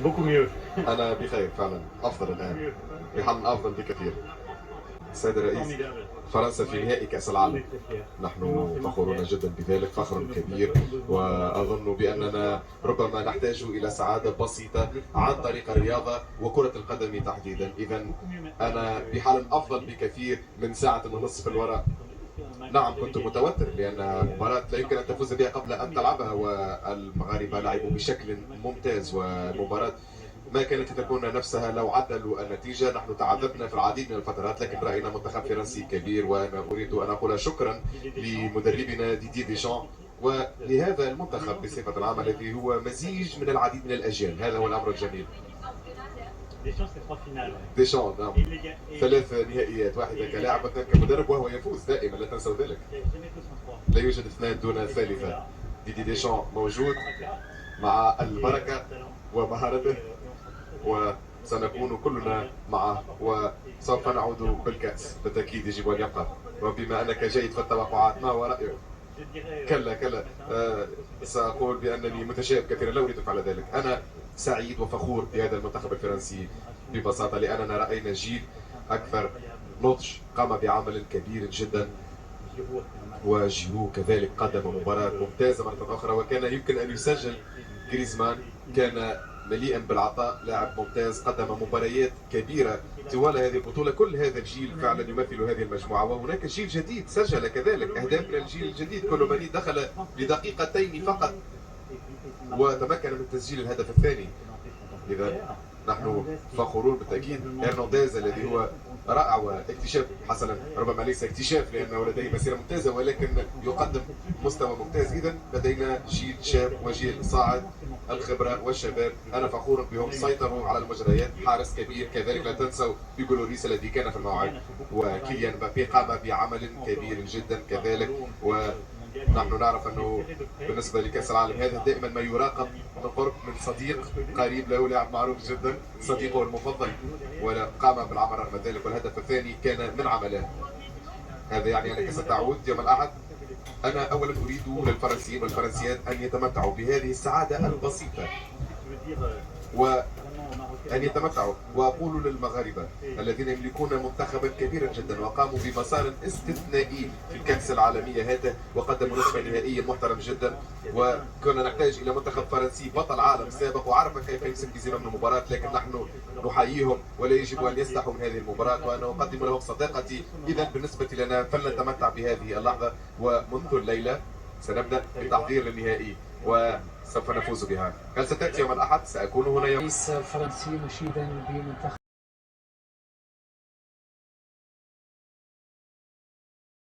Beaucoup mieux. أنا بخير فعلا، أفضل الآن، بحال أفضل بكثير. السيد الرئيس، فرنسا في نهائي كأس On العالم، est très fiers. نحن فخورون جدا بذلك، فخر كبير. وأظن بأننا ربما نحتاج إلى سعادة بسيطة عن طريق الرياضة وكرة القدم تحديدا. إذا أنا بحال أفضل بكثير من ساعة ونصف في الوراء. نعم كنت متوتر لأن المباراة لا يمكن أن تفوز بها قبل أن تلعبها، والمغاربة لعبوا بشكل ممتاز، والمباراة ما كانت تكون نفسها لو عدلوا النتيجة. نحن تعذبنا في العديد من الفترات، لكن رأينا منتخب فرنسي كبير، وأنا أريد أن أقول شكرا لمدربنا ديدي ديشان ولهذا المنتخب بصفة عامة الذي هو مزيج من العديد من الأجيال. هذا هو الأمر الجميل. ديشان نعم، 3 نهائيات، واحدة كلاعب واثنين كمدرب، وهو يفوز دائما، لا تنسوا ذلك. لا يوجد 2 دون ثالثة. ديدي ديشان موجود مع البركة ومهارته، وسنكون كلنا معه، وسوف نعود بالكأس بالتأكيد. يجب أن يبقى. وبما أنك جيد في التوقعات، ما هو رأيك؟ كلا سأقول بأنني متشائم كثيرا، لا أريد فعل ذلك. أنا سعيد وفخور بهذا المنتخب الفرنسي ببساطة، لأننا رأينا جيل أكثر نضج قام بعمل كبير جدا، وجيرو كذلك قدم مباراة ممتازة مرة أخرى، وكان يمكن أن يسجل. جريزمان كان مليئا بالعطاء، لاعب ممتاز، قدم مباريات كبيرة طوال هذه البطولة. كل هذا الجيل فعلا يمثل هذه المجموعة، وهناك جيل جديد سجل كذلك أهداف من الجيل الجديد. كولوماني دخل لدقيقتين فقط وتمكن من تسجيل الهدف الثاني. إذا نحن فخورون بالتأكيد. هرنانديز الذي هو رائع واكتشاف، حسنا ربما ليس اكتشاف لأنه لديه مسيرة ممتازة، ولكن يقدم مستوى ممتاز. إذا لدينا جيل شاب وجيل صاعد، الخبرة والشباب، أنا فخور بهم، سيطروا على المجريات. حارس كبير كذلك، لا تنسوا بيجو لوريس الذي كان في الموعد، وكيليان مبابي قام بعمل كبير جدا كذلك. ونحن نعرف أنه بالنسبة لكأس العالم هذا دائما ما يراقب من قرب من صديق قريب له، لاعب معروف جدا، صديقه المفضل، وقام بالعمل رغم ذلك، والهدف الثاني كان من عمله. هذا يعني أنك ستعود يوم الأحد. أنا أولا أريد للفرنسيين والفرنسيات أن يتمتعوا بهذه السعادة البسيطة، وأن يتمتعوا. وأقول للمغاربة الذين يملكون منتخبا كبيرا جدا وقاموا بمسار استثنائي في الكأس العالمية هذا، وقدموا نصف نهائي محترم جدا، وكنا نحتاج إلى منتخب فرنسي بطل عالم سابق وعرف كيف يمسك بزمام المباراة، لكن نحن نحييهم ولا يجب أن يستحوا من هذه المباراة، وأنا أقدم لهم صداقتي. إذا بالنسبة لنا فلنتمتع بهذه اللحظة، ومنذ الليلة سنبدأ بتحضير للنهائي وسوف نفوز بها. هل ستأتي يوم الأحد؟ سأكون هنا يوم الرئيس الفرنسي مشيدا بمنتخب